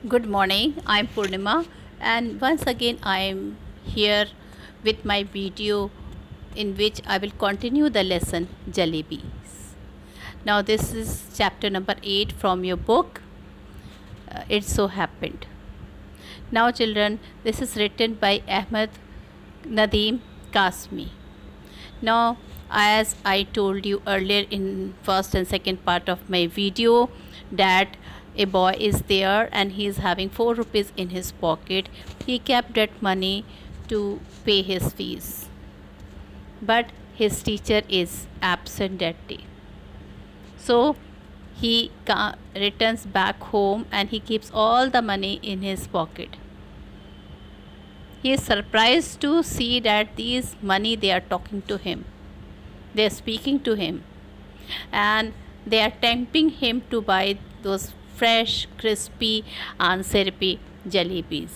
Good morning, I'm Purnima, and once again I am here with my video in which I will continue the lesson Jalebis. Now, this is chapter number 8 from your book, It So Happened. Now, children, this is written by Ahmed Nadeem Kasmi. Now, as I told you earlier in first and second part of my video, that a boy is there and he is having 4 rupees in his pocket. He kept that money to pay his fees, but his teacher is absent that day. So he returns back home and he keeps all the money in his pocket. He is surprised to see that these money, they are talking to him, they are speaking to him, and they are tempting him to buy those fresh, crispy, and syrupy jalebis.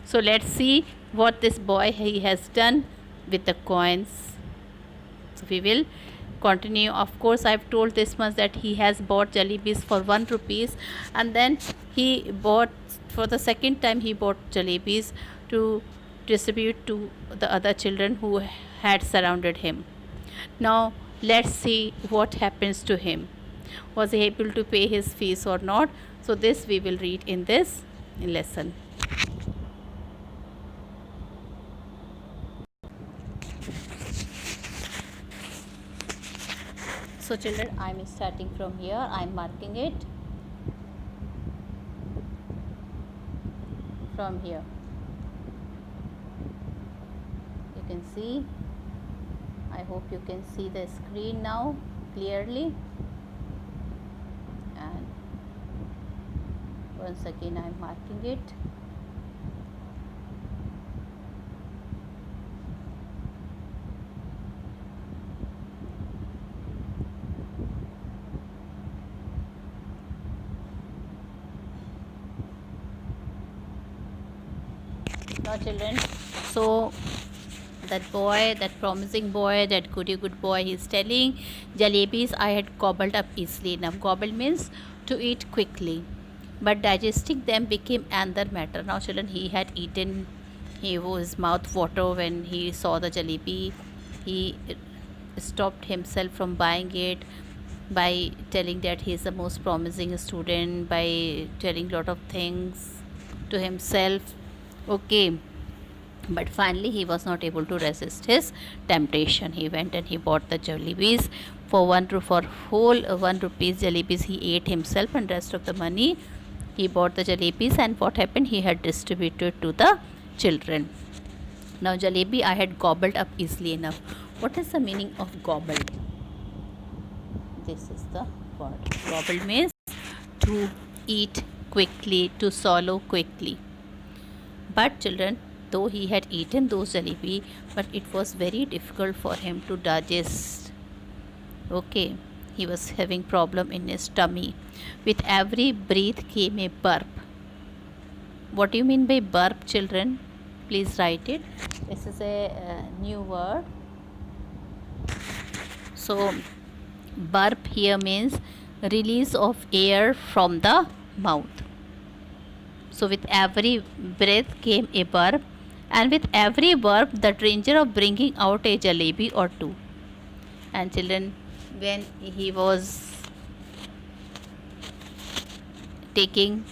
So let's see what this boy he has done with the coins. So we will continue. Of course, I've told this much, that he has bought jalebis for 1 rupees, and then he bought for the second time, he bought jalebis to distribute to the other children who had surrounded him. Now let's see what happens to him. Was he able to pay his fees or not? So this we will read in this lesson. So children, I am starting from here. I am marking it from here. You can see. I hope you can see the screen now clearly. And once again I am marking it. Now children, so that boy, that promising boy, that goody good boy, he is telling, jalebis I had gobbled up easily enough. Gobbled means to eat quickly, but digesting them became another matter. Now children, he had eaten, his mouth water when he saw the jalebi. He stopped himself from buying it by telling that he is the most promising student, by telling lot of things to himself. Okay, but finally he was not able to resist his temptation. He went and he bought the jalebis for for whole 1 rupees jalebis he ate himself, and rest of the money he bought the jalebis, and what happened, he had distributed to the children. Now jalebi I had gobbled up easily enough. What is the meaning of gobbled? This is the word. Gobbled means to eat quickly, to swallow quickly. But children, though he had eaten those jalebi, but it was very difficult for him to digest. Okay, he was having problem in his tummy. With every breath came a burp. What do you mean by burp, children? Please write it. This is a new word. So burp here means release of air from the mouth. So with every breath came a burp, and with every burp the danger of bringing out a jalebi or two. And children, when he was taking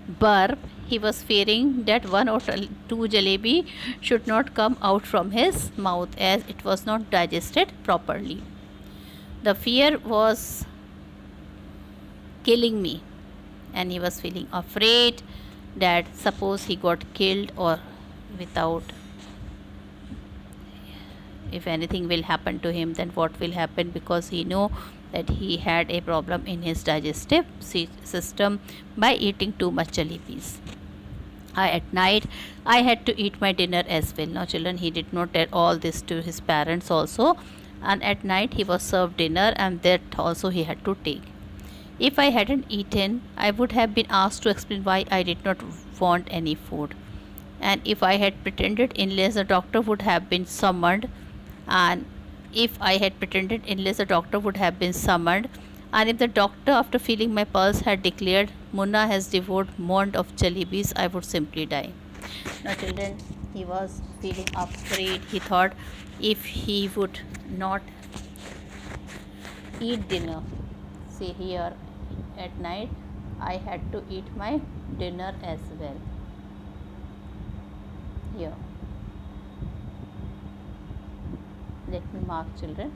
burp, he was fearing that 1 or 2 jalebi should not come out from his mouth, as it was not digested properly. The fear was killing me, and he was feeling afraid that suppose he got killed, or without, if anything will happen to him, then what will happen, because he know that he had a problem in his digestive system by eating too much jalebis. At night I had to eat my dinner as well. Now children, he did not tell all this to his parents also, and at night he was served dinner, and that also he had to take. If I hadn't eaten, I would have been asked to explain why I did not want any food. And if I had pretended illness, the doctor would have been summoned. And if I had pretended illness, the doctor would have been summoned, And if the doctor, after feeling my pulse, had declared Munna has devoured mound of jalebis, I would simply die. Now, children, he was feeling afraid. He thought if he would not eat dinner, say here at night, I had to eat my dinner as well. Here, let me mark, children.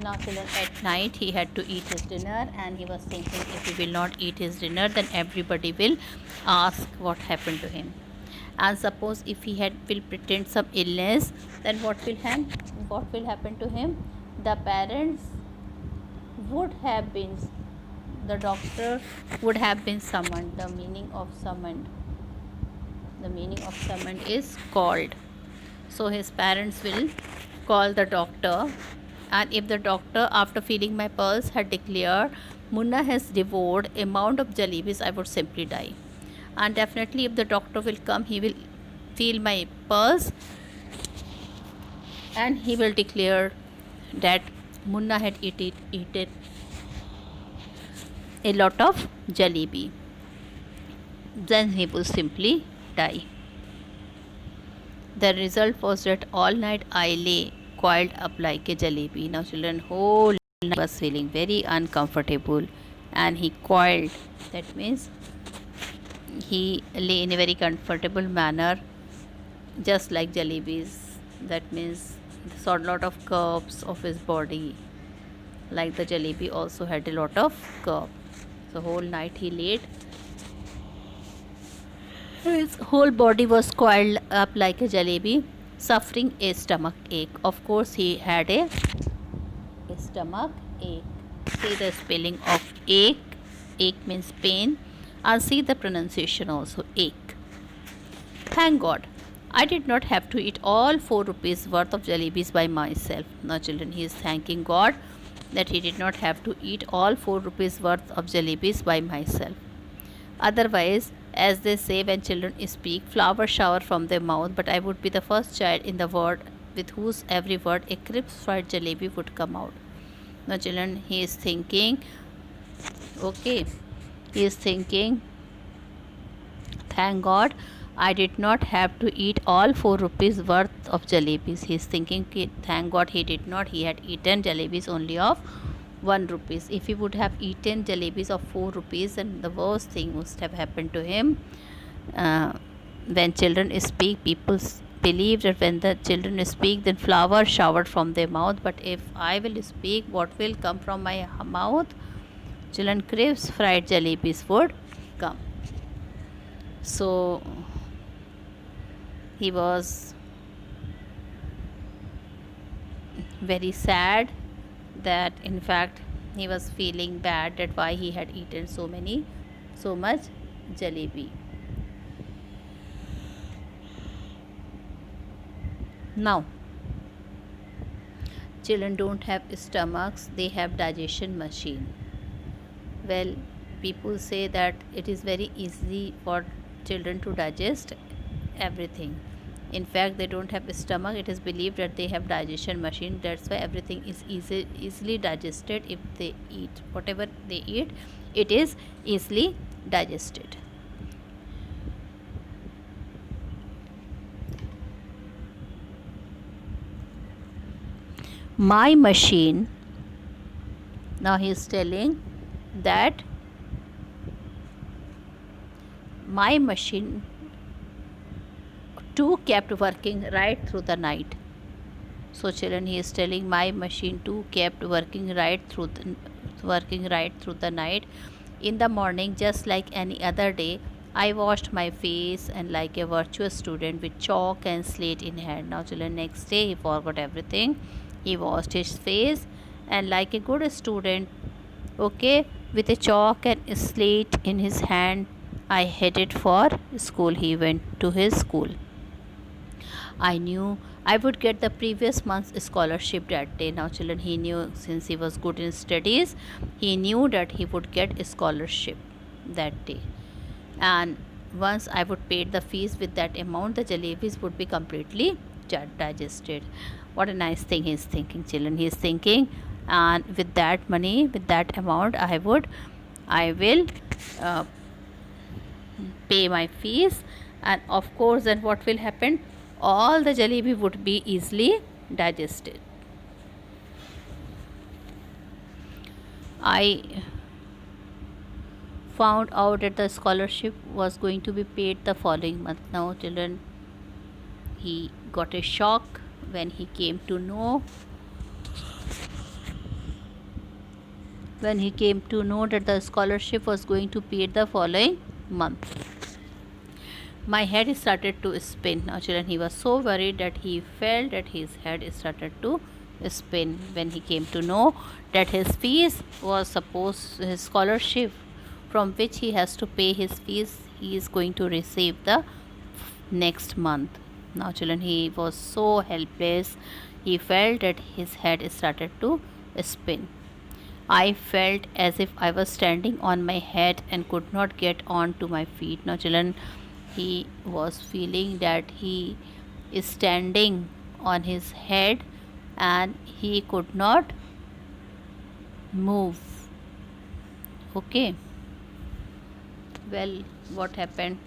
Now, children, at night he had to eat his dinner, and he was thinking if he will not eat his dinner, then everybody will ask what happened to him. And suppose if he will pretend some illness, then what will happen to him? The parents would have been, the doctor would have been summoned. The meaning of summoned is called. So his parents will call the doctor, and if the doctor, after feeling my pulse, had declared Munna has devoured a mound of jalebis, I would simply die. And definitely if the doctor will come, he will feel my pulse and he will declare that Munna had eaten a lot of jalebi. Then he will simply die. The result was that all night I lay coiled up like a jalebi. Now, children, whole night was feeling very uncomfortable, and he coiled. That means he lay in a very comfortable manner, just like jalebis. That means saw a lot of curves of his body, like the jalebi also had a lot of curve. So whole night he laid. His whole body was coiled up like a jalebi, suffering a stomach ache. Of course, he had a stomach ache. See the spelling of ache. Ache means pain. And see the pronunciation also, ache. Thank God, I did not have to eat all 4 rupees worth of jalebis by myself. Now, children, he is thanking God that he did not have to eat all 4 rupees worth of jalebis by myself. Otherwise, as they say when children speak, flowers shower from their mouth, but I would be the first child in the world with whose every word a crisp fried jalebi would come out. Now, children, he is thinking, okay, he is thinking, thank God I did not have to eat all 4 rupees worth of jalebis. He is thinking, thank God he did not, he had eaten jalebis only of 1 rupees. If he would have eaten jalebis of 4 rupees, then the worst thing must have happened to him. When children speak, people believe that when the children speak, then flowers showered from their mouth. But if I will speak, what will come from my mouth? Children, crisp fried jalebis would come. So he was very sad that in fact he was feeling bad that why he had eaten so much jalebi. Now, children don't have stomachs, they have digestion machine. Well, people say that it is very easy for children to digest everything. In fact, they don't have a stomach. It is believed that they have digestion machine. That's why everything is easily digested. If they eat whatever they eat, it is easily digested. My machine, now he is telling that my machine too kept working right through the night. So, children, he is telling my machine too kept working right through the night. In the morning, just like any other day, I washed my face and like a virtuous student with chalk and slate in hand. Now, children, next day he forgot everything. He washed his face and like a good student, okay, with a chalk and a slate in his hand, I headed for school. He went to his school. I knew I would get the previous month's scholarship that day. Now, children, he knew since he was good in studies, he knew that he would get a scholarship that day. And once I would pay the fees with that amount, the jalebis would be completely digested. What a nice thing he's thinking, children. He's thinking, and with that money, with that amount, I will uh, pay my fees, and of course, then what will happen? All the jalebi would be easily digested. I found out that the scholarship was going to be paid the following month. Now, children, he got a shock when he came to know that the scholarship was going to pay the following month. My head started to spin. Now, children, he was so worried that he felt that his head started to spin when he came to know that his fees was supposed, his scholarship from which he has to pay his fees, he is going to receive the next month. Now, children, he was so helpless. He felt that his head started to spin. I felt as if I was standing on my head and could not get on to my feet. Now, children, he was feeling that he is standing on his head and he could not move. Okay. Well, what happened?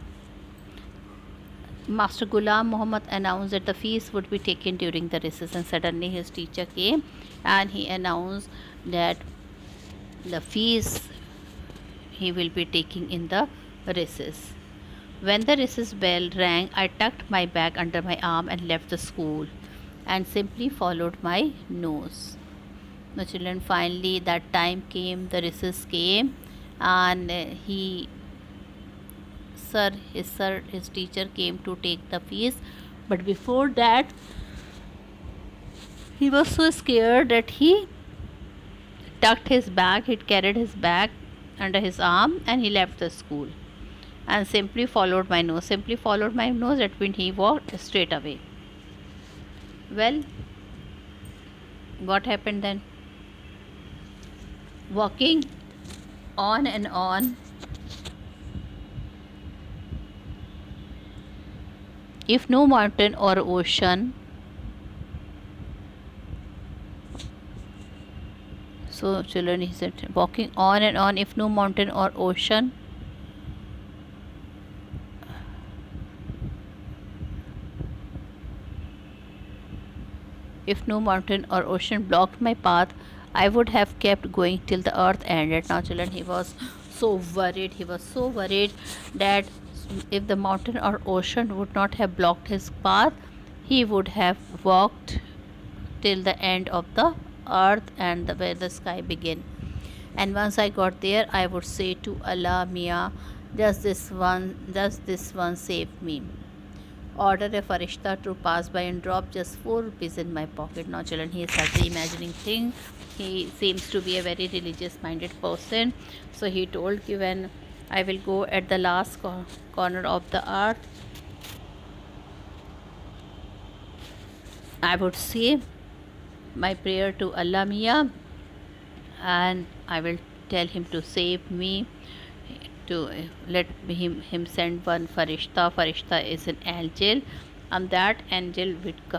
Master Ghulam Muhammad announced that the fees would be taken during the recess, and suddenly his teacher came and he announced that the fees he will be taking in the recess. When the recess bell rang, I tucked my bag under my arm and left the school and simply followed my nose. Now, children, finally that time came, the recess came, and his teacher came to take the fees. But before that, he was so scared that he tucked his bag, he carried his bag under his arm, and he left the school and simply followed my nose. Simply followed my nose, that means he walked straight away. Well, what happened then? Walking on and on, if no mountain or ocean, so children, he said, walking on and on, if no mountain or ocean, if no mountain or ocean blocked my path, I would have kept going till the earth ended. Now, children, he was so worried. He was so worried that if the mountain or ocean would not have blocked his path, he would have walked till the end of the earth and where the sky began. And once I got there, I would say to Allah, Mia, does this one save me? Order a farishta to pass by and drop just 4 rupees in my pocket. Now, children, he started imagining things. He seems to be a very religious minded person. So he told you, when I will go at the last corner of the earth, I would say my prayer to Allah Mia, and I will tell him to save me, to let him send one farishta. Farishta is an angel, and that angel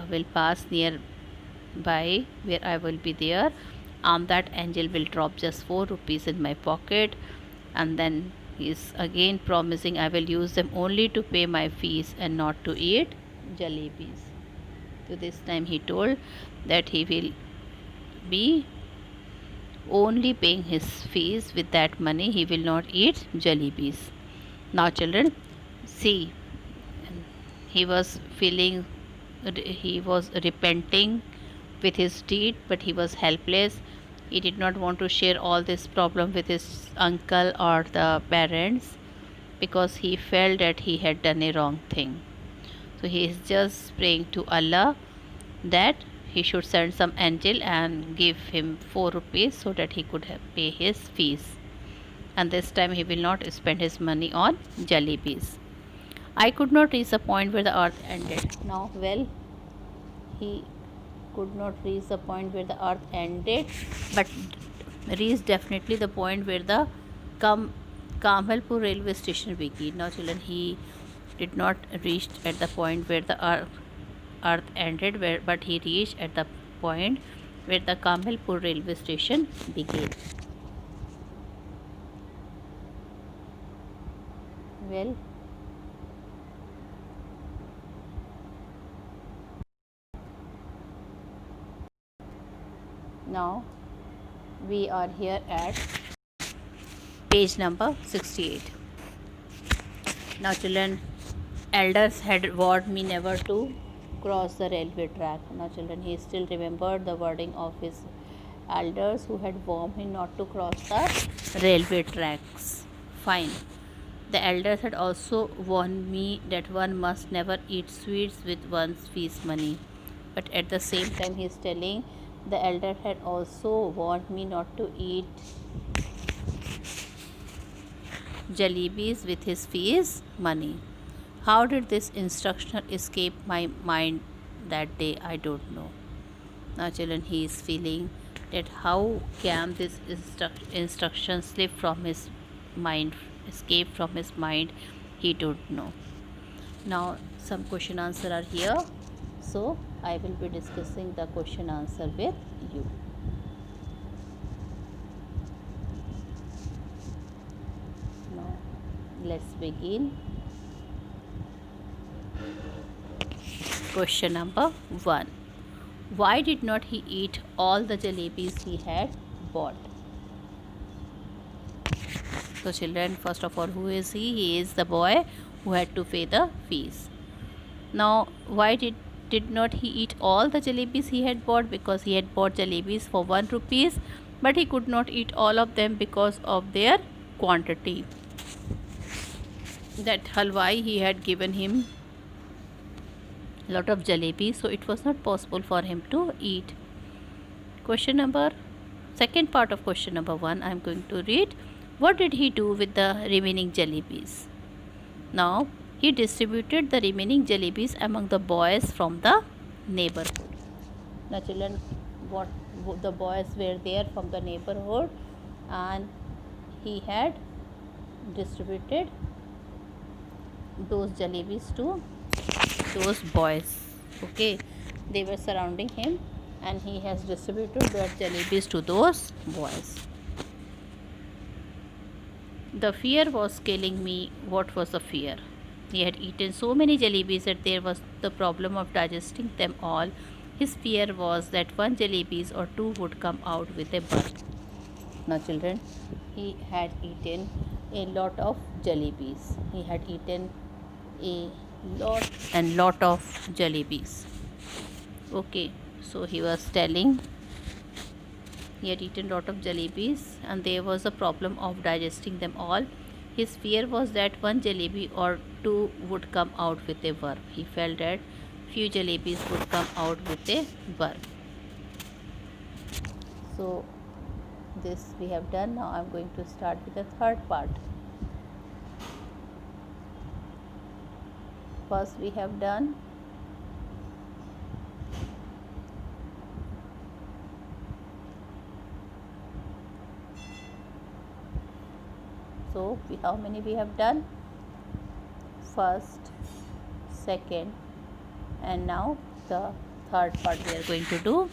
will pass nearby where I will be there, and that angel will drop just 4 rupees in my pocket, and then he is again promising I will use them only to pay my fees and not to eat jalebis. So this time he told that he will be only paying his fees. With that money, he will not eat jalebis. Now, children, see, he was repenting with his deed, but he was helpless. He did not want to share all this problem with his uncle or the parents because he felt that he had done a wrong thing. So he is just praying to Allah that he should send some angel and give him 4 rupees so that he could pay his fees. And this time he will not spend his money on jalebis. I could not reach the point where the earth ended. Now, well, he could not reach the point where the earth ended, but reached definitely the point where the Kamalpur railway station began. Now, children, he did not reach at the point where the earth earth ended, but he reached at the point where the Kamalpur railway station began. Well, now we are here at page number 68. Now, children, elders had warned me never to cross the railway track. Now, children, he still remembered the wording of his elders who had warned him not to cross the railway tracks. Fine. The elders had also warned me that one must never eat sweets with one's fees money. But at the same time, he is telling the elder had also warned me not to eat jalebis with his fees money. How did this instruction escape my mind that day? I don't know. Now, children, he is feeling that how can this instruction slip from his mind, escape from his mind? He don't know. Now, some question answer are here. So, I will be discussing the question answer with you. Now, let's begin. Question number 1. Why did not he eat all the jalebis he had bought? So, children, first of all, who is he? He is the boy who had to pay the fees. Now, why did not he eat all the jalebis he had bought? Because he had bought jalebis for 1 rupees, but he could not eat all of them because of their quantity. That halwai, he had given him a lot of jalebi, so it was not possible for him to eat. Second part of question number 1, I am going to read. What did he do with the remaining jalebis? Now, he distributed the remaining jalebis among the boys from the neighborhood. Now, children, what the boys were there from the neighborhood, and he had distributed those jalebis to those boys. Okay, they were surrounding him, and he has distributed their jalebis to those boys. The fear was killing me. What was the fear? He had eaten so many jalebis that there was the problem of digesting them all. His fear was that one jalebis or two would come out with a burn. Now, children, he had eaten a lot of jalebis. He had eaten a lot of jalebis. Okay, so he was telling he had eaten lot of jalebis and there was a problem of digesting them all. His fear was that one jalebi or two would come out with a worm. He felt that few jalebis would come out with a worm. So this we have done. Now I am going to start with the third part. First we have done how many we have done? First, second, and now the third part we are going to do.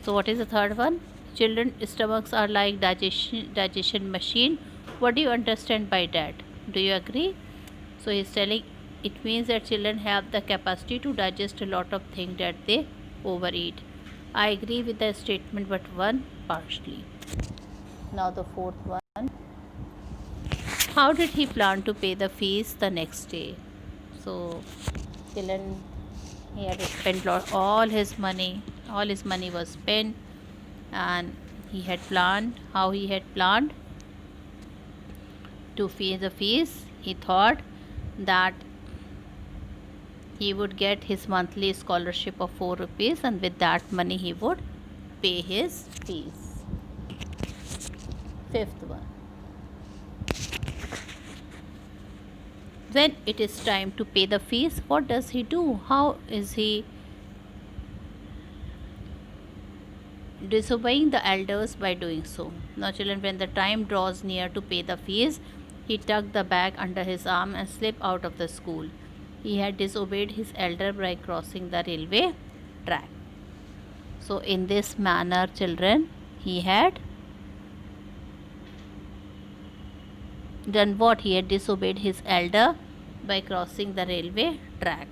So what is the third one? Children's stomachs are like digestion machine. What do you understand by that? Do you agree? So he is telling it means that children have the capacity to digest a lot of things that they overeat. I agree with the statement, but one partially. Now the fourth one. How did he plan to pay the fees the next day? So children, he had spent all his money. All his money was spent, and he had planned how he had planned to pay the fees. He thought that he would get his monthly scholarship of 4 rupees, and with that money he would pay his fees. Fifth one. When it is time to pay the fees, what does he do? How is he disobeying the elders by doing so? Now children, when the time draws near to pay the fees, he tucked the bag under his arm and slipped out of the school. he had disobeyed his elder by crossing the railway track. So in this manner, children, he had done what? He had disobeyed his elder by crossing the railway track.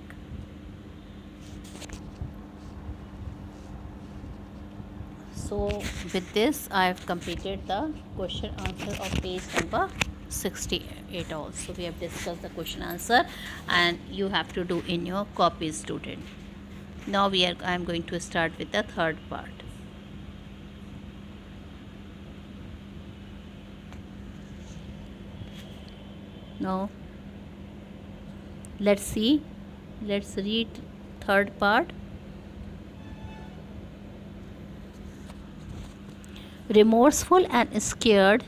So with this I have completed the question answer of page number 68 also. We have discussed the question answer and you have to do in your copy, student. Now I am going to start with the third part. Now let's read third part. Remorseful and scared,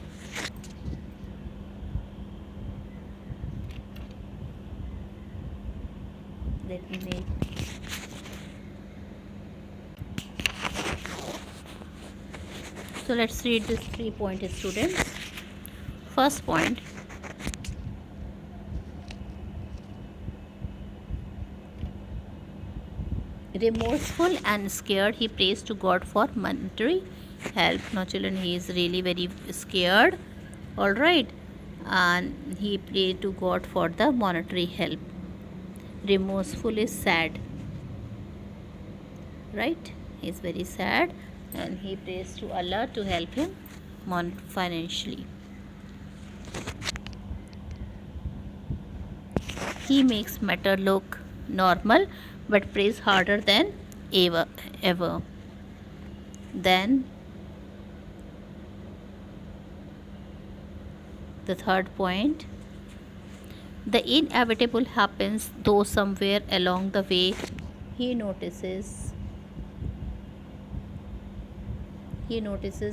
let me make so let's read this 3 points, students. First point, remorseful and scared, he prays to God for monetary help. Now children, he is really very scared, all right, and he prayed to God for the monetary help. Remorseful is sad, right? He is very sad and he prays to Allah to help him financially. He makes matter look normal but prays harder than ever. Then the third point, the inevitable happens, though somewhere along the way he notices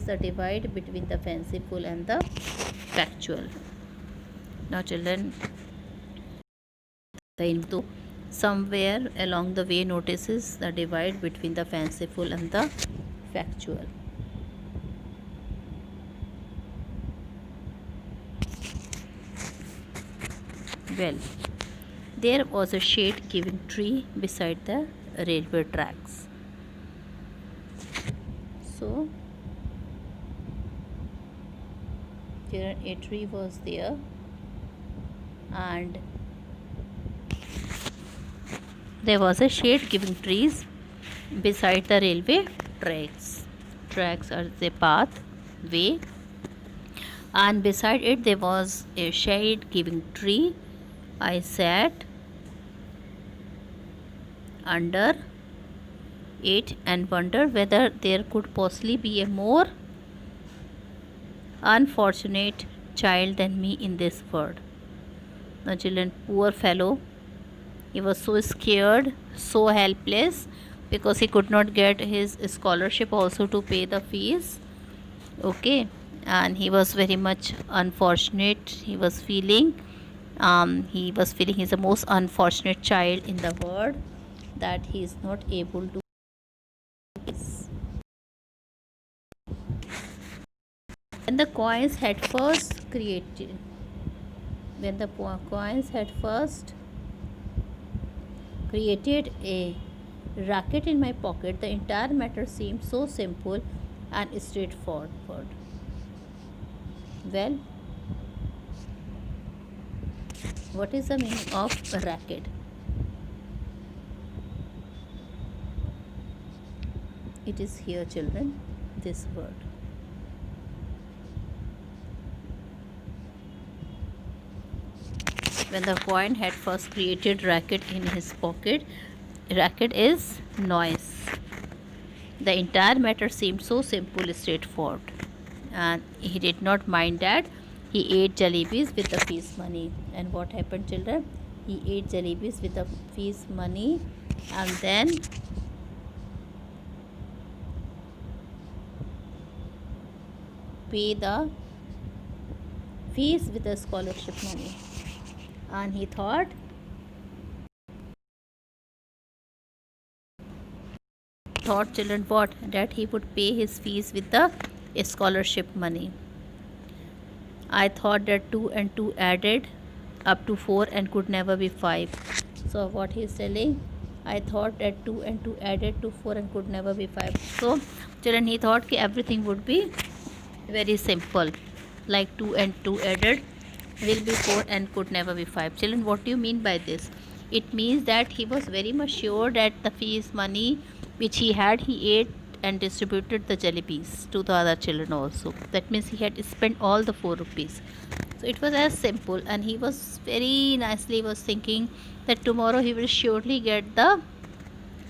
the divide between the fanciful and the factual. Now children, though somewhere along the way notices the divide between the fanciful and the factual. Well, there was a shade-giving tree beside the railway tracks. So, here a tree was there, and there was a shade-giving trees beside the railway tracks. Tracks are the path, way, and beside it there was a shade-giving tree. I sat under it and wondered whether there could possibly be a more unfortunate child than me in this world. Now children, poor fellow, he was so scared, so helpless, because he could not get his scholarship also to pay the fees. Okay, and he was very much unfortunate. He was feeling he's the most unfortunate child in the world, that he is not able to. When the coins had first created a racket in my pocket, the entire matter seemed so simple and straightforward. Well, what is the meaning of a racket? It is here, children, this word. When the coin had first created racket in his pocket, racket is noise. The entire matter seemed so simple, straightforward, and he did not mind that. He ate jalebis with the fees money. And what happened, children? He ate jalebis with the fees money, and then pay the fees with the scholarship money. And he thought children, what? That he would pay his fees with the scholarship money. I thought that 2 and 2 added up to 4 and could never be 5. So what he is telling, I thought that 2 and 2 added to 4 and could never be 5. So children, he thought that everything would be very simple, like 2 and 2 added will be 4 and could never be 5. Children, what do you mean by this? It means that he was very much sure that the fees money which he had, he ate and distributed the jellibis to the other children also. That means he had spent all the 4 rupees. So it was as simple, and he was very nicely was thinking that tomorrow he will surely get the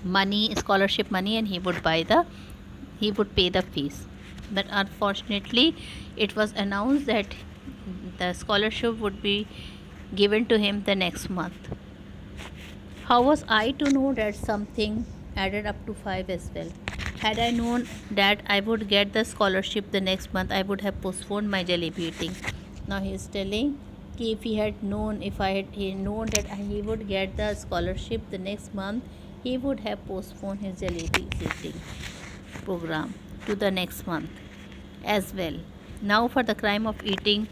money, scholarship money, and he would pay the fees. But unfortunately, it was announced that the scholarship would be given to him the next month. How was I to know that something added up to 5 as well? Had I known that I would get the scholarship the next month, I would have postponed my jalebi eating. Now he is telling कि if he had known, if I had he known that he would get the scholarship the next month, he would have postponed his jalebi eating program to the next month as well. Now for the crime of eating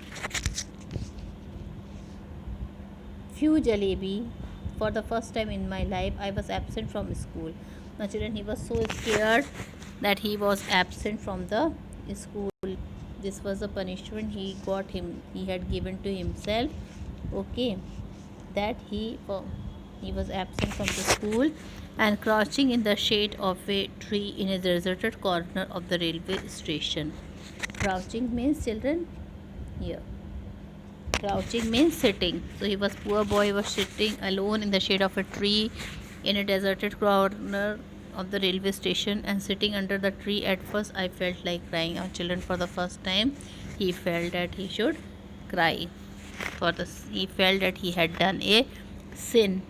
few jalebi for the first time in my life, I was absent from school. Now children, he was so scared that he was absent from the school. This was a punishment he had given to himself. Okay, that he was absent from the school and crouching in the shade of a tree in a deserted corner of the railway station. Crouching means, children, here. Crouching means sitting. So he was poor boy was sitting alone in the shade of a tree in a deserted corner of the railway station, and sitting under the tree. At first I felt like crying. Our children, for the first time he felt that he should cry. He felt that he had done a sin.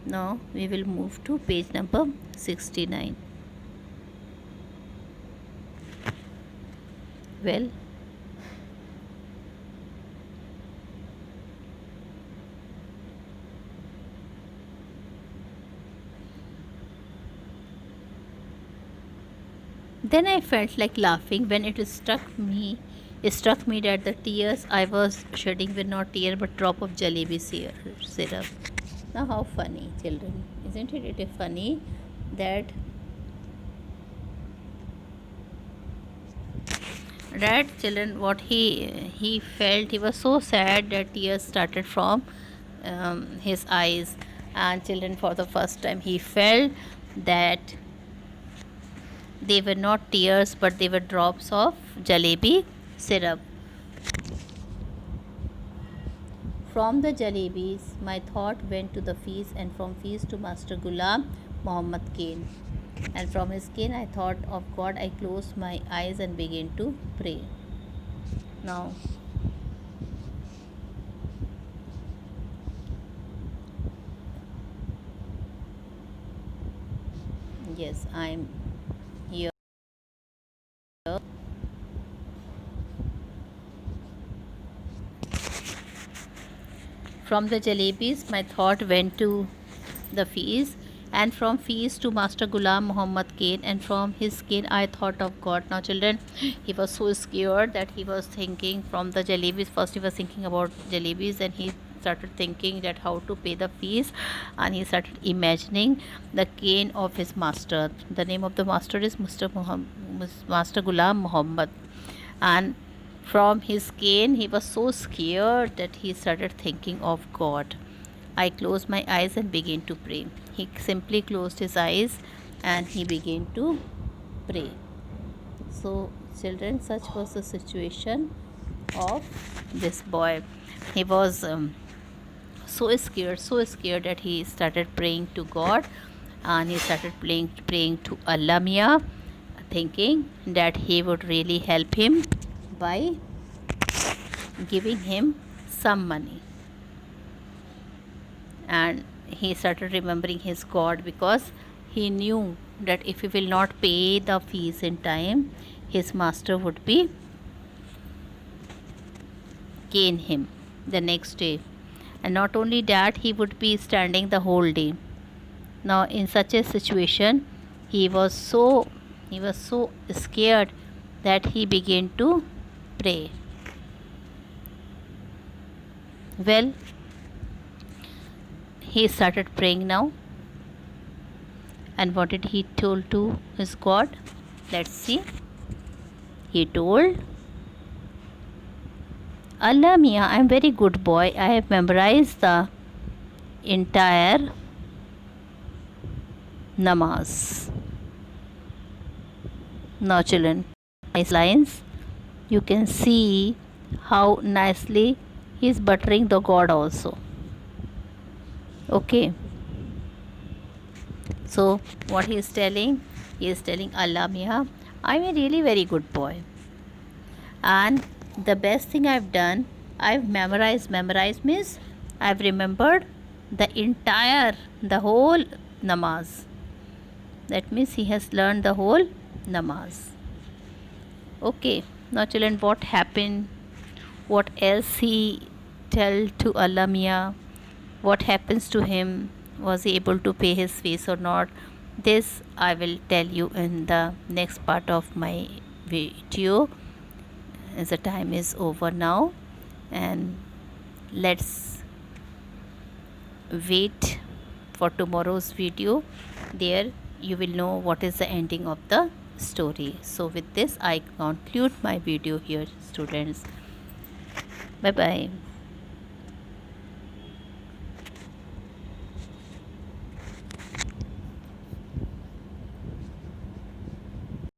Now we will move to page number 69. Well, then I felt like laughing when it struck me that the tears I was shedding were not tears but drop of jalebi syrup. Now how funny, children, isn't it? It is funny that children, what he felt, he was so sad that tears started from his eyes. And children, for the first time he felt that they were not tears but they were drops of jalebi syrup. From the jalebis my thought went to the feast, and from feast to Master Ghulam Muhammad Kane, and from his cane I thought of God. I closed my eyes and began to pray. Now yes, I'm here. From the jalebis my thought went to the feast, and from feast to Master Ghulam Muhammad Kane, and from his cane I thought of God. Now children, he was so scared that he was thinking from the jalebis. First he was thinking about jalebis, and he started thinking that how to pay the fees, and he started imagining the cane of his master. The name of the master is Master Ghulam Muhammad, and from his cane he was so scared that he started thinking of God. I closed my eyes and began to pray. He simply closed his eyes and he began to pray. So children, such was the situation of this boy. He was so scared that he started praying to God, and he started praying to Allah Mia, thinking that he would really help him by giving him some money. And he started remembering his God, because he knew that if he will not pay the fees in time, his master would be cane him the next day, and not only that, he would be standing the whole day. Now in such a situation he was so scared that he began to pray. Well, he started praying now. And what did he told to his God? Let's see. He told, Allah Mia, I am very good boy. I have memorized the entire namaz. Now children, nice lines. You can see how nicely he is buttering the God also. Okay. So what he is telling? He is telling Allah Mia, I am a really very good boy. And the best thing I've done, I've memorized. Memorized means I've remembered the whole namaz. That means he has learned the whole namaz. Okay, now children, what happened? What else he tell to Allah Mia? What happens to him? Was he able to pay his fees or not? This I will tell you in the next part of my video, as the time is over now, and let's wait for tomorrow's video. There you will know what is the ending of the story. So with this I conclude my video here, students. Bye bye.